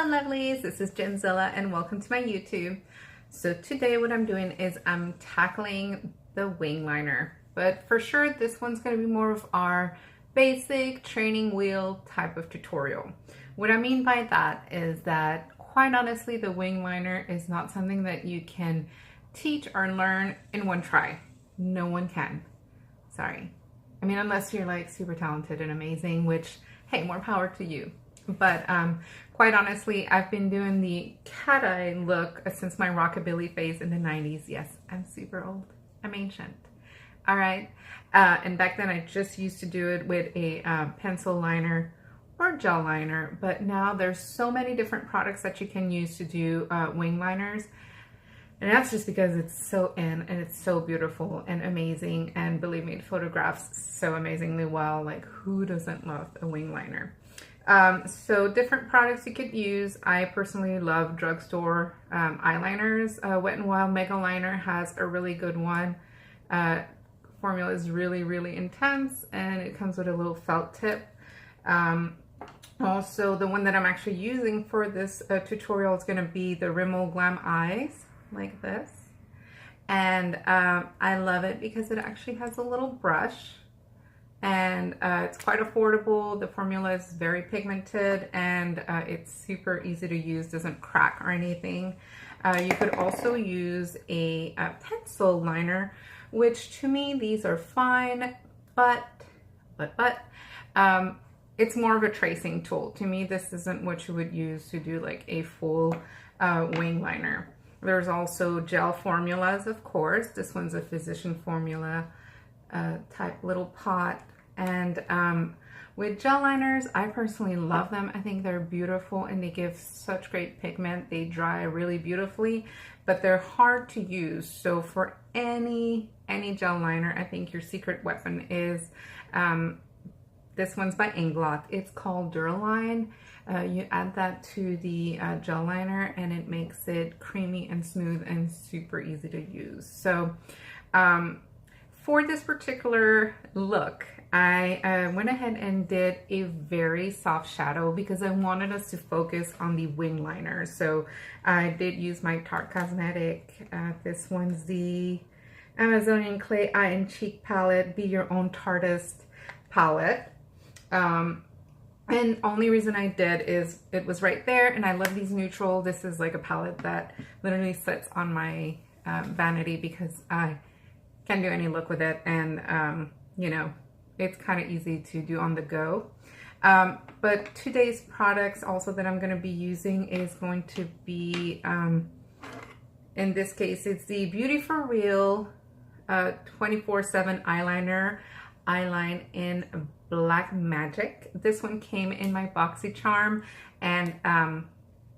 Hello lovelies, this is Jenzilla and welcome to my YouTube. So today what I'm doing is I'm tackling the wing liner, but for sure this one's going to be more of our basic training wheel type of tutorial. What I mean by that is that quite honestly the wing liner is not something that you can teach or learn in one try. No one can. Sorry. I mean, unless you're like super talented and amazing, which, hey, more power to you. But quite honestly, I've been doing the cat eye look since my rockabilly phase in the 90s. Yes, I'm super old. I'm ancient. All right. And back then I just used to do it with a pencil liner or gel liner. But now there's so many different products that you can use to do wing liners. And that's just because it's so in and it's so beautiful and amazing. And believe me, it photographs so amazingly well. Like, who doesn't love a wing liner? So different products you could use. I personally love drugstore eyeliners. Wet n Wild Mega Liner has a really good one. Formula is really, really intense and it comes with a little felt tip. Also, the one that I'm actually using for this tutorial is going to be the Rimmel Glam Eyes, like this. And I love it because it actually has a little brush. And it's quite affordable. The formula is very pigmented and it's super easy to use, doesn't crack or anything. You could also use a pencil liner, which to me these are fine, but it's more of a tracing tool. To me, this isn't what you would use to do like a full wing liner. There's also gel formulas, of course. This one's a Physician Formula type little pot. And with gel liners, I personally love them. I think they're beautiful and they give such great pigment. They dry really beautifully, but they're hard to use. So for any gel liner, I think your secret weapon is this one's by Inglot. It's called Duraline. You add that to the gel liner and it makes it creamy and smooth and super easy to use. So for this particular look, I went ahead and did a very soft shadow because I wanted us to focus on the wing liner. So I did use my Tarte Cosmetic. This one's the Amazonian Clay Eye and Cheek Palette, Be Your Own Tartist palette. And only reason I did is it was right there and I love these neutral. This is like a palette that literally sits on my vanity because I can't do any look with it, and you know, it's kind of easy to do on the go. But today's products also that I'm going to be using is going to be, in this case, it's the Beauty For Real 24/7 eyeliner, Eyeline in Black Magic. This one came in my BoxyCharm, and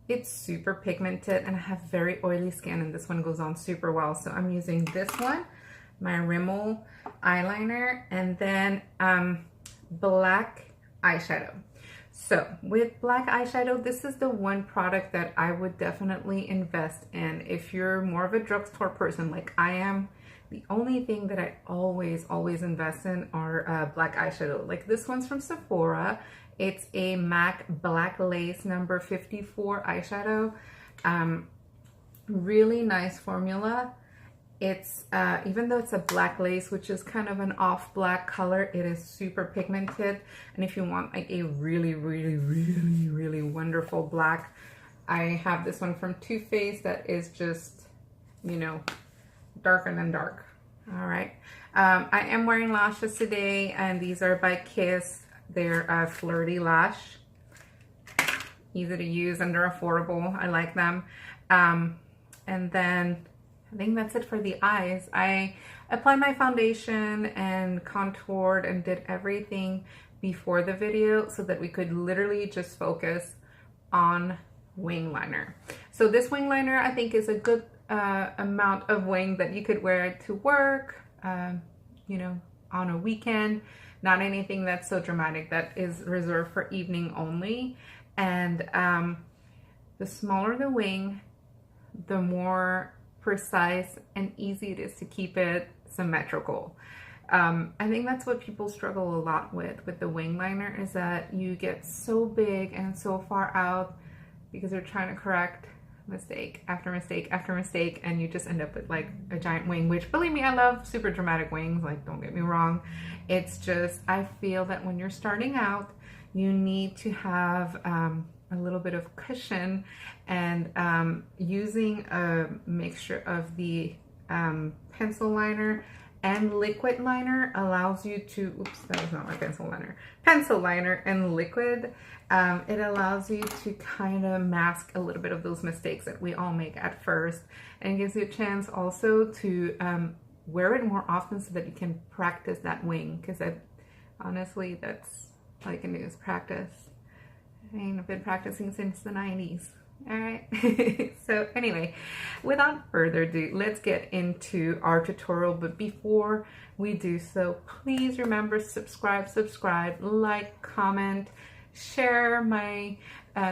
it's super pigmented and I have very oily skin, and this one goes on super well. So I'm using this one, my Rimmel eyeliner, and then black eyeshadow. So with black eyeshadow, this is the one product that I would definitely invest in if you're more of a drugstore person like I am. The only thing that I always invest in are black eyeshadow. Like this one's from Sephora. It's a MAC Black Lace number 54 eyeshadow. Really nice formula. It's, even though it's a black lace, which is kind of an off black color, it is super pigmented. And if you want like a really wonderful black, I have this one from Too Faced that is just, you know, darker than dark. All right. I am wearing lashes today, and these are by Kiss. They're Flirty Lash. Easy to use and they're affordable. I like them. And then I think that's it for the eyes. I applied my foundation and contoured and did everything before the video so that we could literally just focus on wing liner. So this wing liner I think is a good amount of wing that you could wear to work, you know, on a weekend. Not anything that's so dramatic, that is reserved for evening only. And the smaller the wing, the more precise and easy it is to keep it symmetrical. I think that's what people struggle a lot with the wing liner, is that you get so big and so far out because you're trying to correct mistake after mistake after mistake, and you just end up with like a giant wing, which, believe me, I love super dramatic wings, like, don't get me wrong. It's just, I feel that when you're starting out, you need to have a little bit of cushion, and using a mixture of the pencil liner and liquid liner allows you to, oops, that was not my pencil liner and liquid, it allows you to kind of mask a little bit of those mistakes that we all make at first, and gives you a chance also to wear it more often so that you can practice that wing, because honestly, that's all you can do is practice. I've been practicing since the 90s. All right. So anyway, without further ado, let's get into our tutorial. But before we do so, please remember, subscribe, like, comment, share my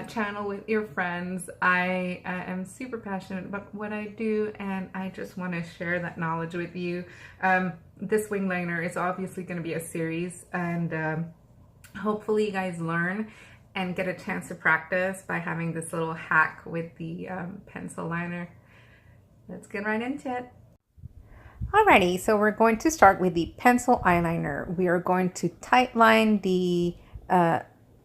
channel with your friends. I am super passionate about what I do, and I just want to share that knowledge with you. This wing liner is obviously going to be a series, and hopefully you guys learn and get a chance to practice by having this little hack with the pencil liner. Let's get right into it. Alrighty, so we're going to start with the pencil eyeliner. We are going to tight line the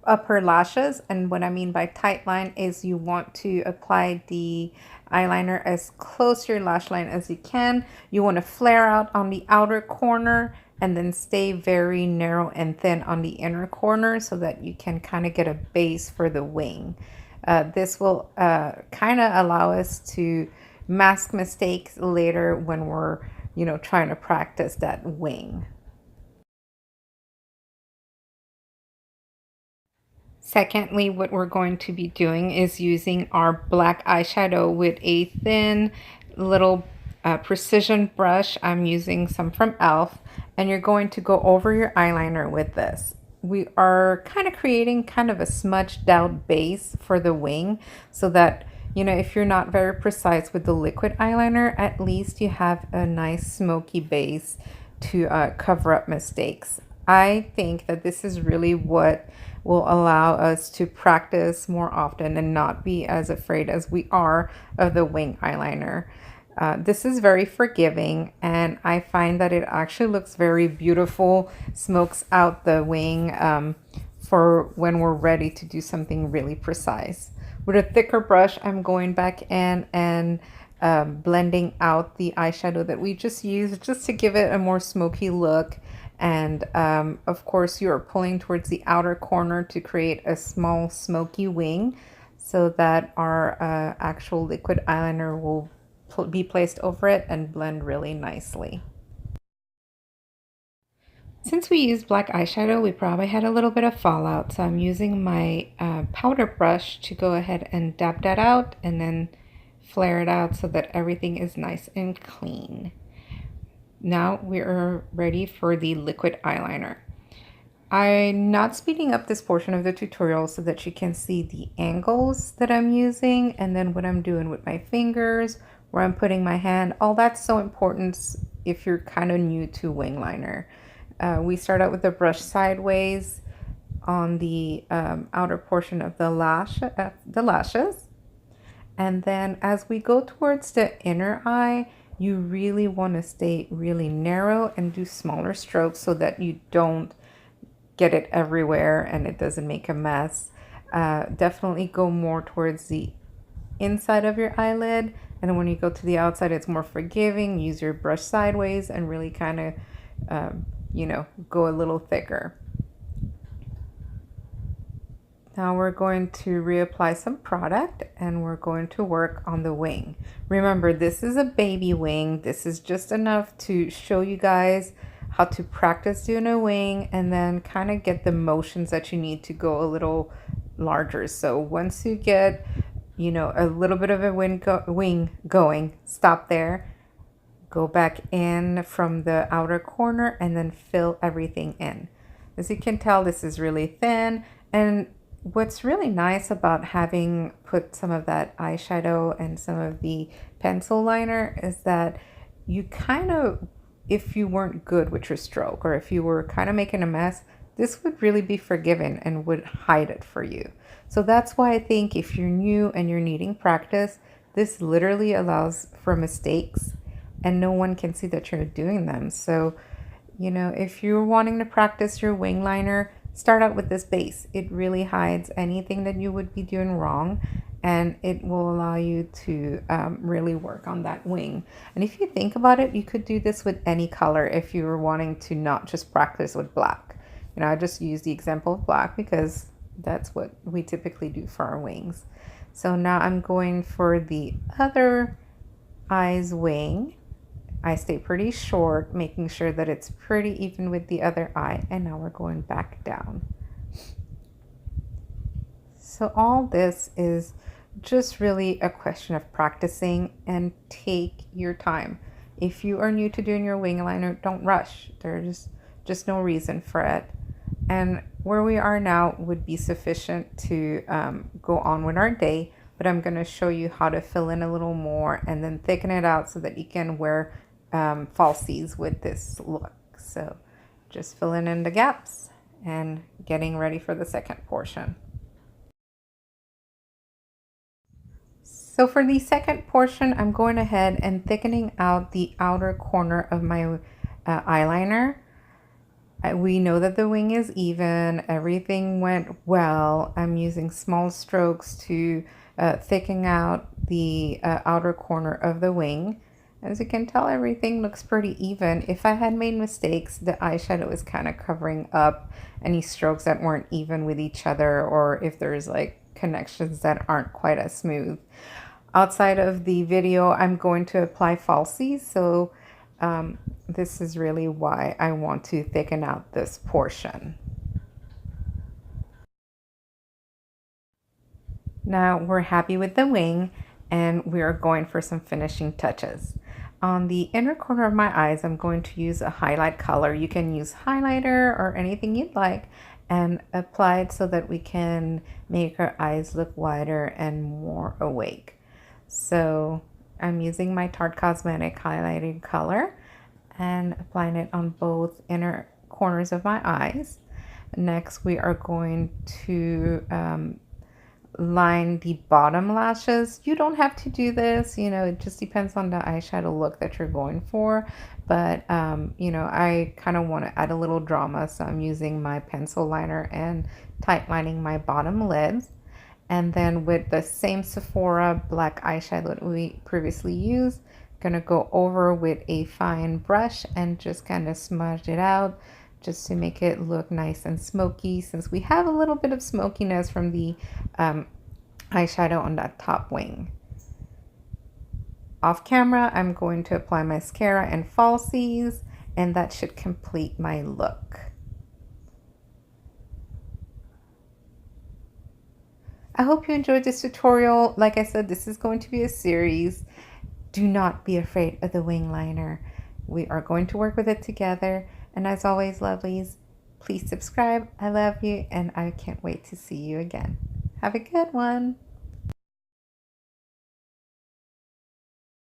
upper lashes, and what I mean by tight line is you want to apply the eyeliner as close to your lash line as you can. You want to flare out on the outer corner and then stay very narrow and thin on the inner corner so that you can kind of get a base for the wing. This will kind of allow us to mask mistakes later when we're, trying to practice that wing. Secondly, what we're going to be doing is using our black eyeshadow with a thin little precision brush. I'm using some from e.l.f. and you're going to go over your eyeliner with this. We are kind of creating kind of a smudged out base for the wing so that, if you're not very precise with the liquid eyeliner, at least you have a nice smoky base to cover up mistakes. I think that this is really what will allow us to practice more often and not be as afraid as we are of the wing eyeliner. This is very forgiving, and I find that it actually looks very beautiful, smokes out the wing for when we're ready to do something really precise. With a thicker brush, I'm going back in and blending out the eyeshadow that we just used, just to give it a more smoky look. And of course, you are pulling towards the outer corner to create a small smoky wing so that our actual liquid eyeliner will be placed over it and blend really nicely. Since we used black eyeshadow, we probably had a little bit of fallout, so I'm using my powder brush to go ahead and dab that out and then flare it out so that everything is nice and clean. Now we are ready for the liquid eyeliner. I'm not speeding up this portion of the tutorial so that you can see the angles that I'm using and then what I'm doing with my fingers, where I'm putting my hand. All that's so important if you're kind of new to wing liner. We start out with the brush sideways on the outer portion of the lashes. And then as we go towards the inner eye, you really want to stay really narrow and do smaller strokes so that you don't get it everywhere and it doesn't make a mess. Definitely go more towards the inside of your eyelid, and when you go to the outside, it's more forgiving. Use your brush sideways and really kind of go a little thicker. Now we're going to reapply some product and we're going to work on the wing. Remember, this is a baby wing. This is just enough to show you guys how to practice doing a wing and then kind of get the motions that you need to go a little larger. So once you get, a little bit of a wing going, stop there, go back in from the outer corner and then fill everything in. As you can tell, this is really thin, and what's really nice about having put some of that eyeshadow and some of the pencil liner is that you kind of, if you weren't good with your stroke or if you were kind of making a mess, this would really be forgiven and would hide it for you. So that's why I think if you're new and you're needing practice, this literally allows for mistakes and no one can see that you're doing them. So, you know, if you're wanting to practice your wing liner, start out with this base. It really hides anything that you would be doing wrong, and it will allow you to really work on that wing. And if you think about it, you could do this with any color if you were wanting to not just practice with black. You know, I just use the example of black because that's what we typically do for our wings. So now I'm going for the other eye's wing. I stay pretty short, making sure that it's pretty even with the other eye. And now we're going back down. So all this is just really a question of practicing, and take your time. If you are new to doing your wing liner, don't rush. There's just no reason for it. And where we are now would be sufficient to go on with our day, but I'm going to show you how to fill in a little more and then thicken it out so that you can wear falsies with this look. So just filling in the gaps and getting ready for the second portion. So for the second portion, I'm going ahead and thickening out the outer corner of my eyeliner. We know that the wing is even, everything went well. I'm using small strokes to thicken out the outer corner of the wing. As you can tell, everything looks pretty even. If I had made mistakes, the eyeshadow is kind of covering up any strokes that weren't even with each other, or if there's like connections that aren't quite as smooth. Outside of the video, I'm going to apply falsies, so this is really why I want to thicken out this portion. Now we're happy with the wing and we are going for some finishing touches. On the inner corner of my eyes, I'm going to use a highlight color. You can use highlighter or anything you'd like and apply it so that we can make our eyes look wider and more awake. So I'm using my Tarte Cosmetic highlighting color and applying it on both inner corners of my eyes. Next, we are going to line the bottom lashes. You don't have to do this, you know, it just depends on the eyeshadow look that you're going for. But, you know, I kind of want to add a little drama, so I'm using my pencil liner and tight lining my bottom lids. And then with the same Sephora black eyeshadow that we previously used, gonna go over with a fine brush and just kind of smudge it out just to make it look nice and smoky, since we have a little bit of smokiness from the eyeshadow on that top wing. Off camera, I'm going to apply mascara and falsies, and that should complete my look. I hope you enjoyed this tutorial. Like I said, this is going to be a series. Do not be afraid of the wing liner. We are going to work with it together. And as always, lovelies, please subscribe. I love you, and I can't wait to see you again. Have a good one.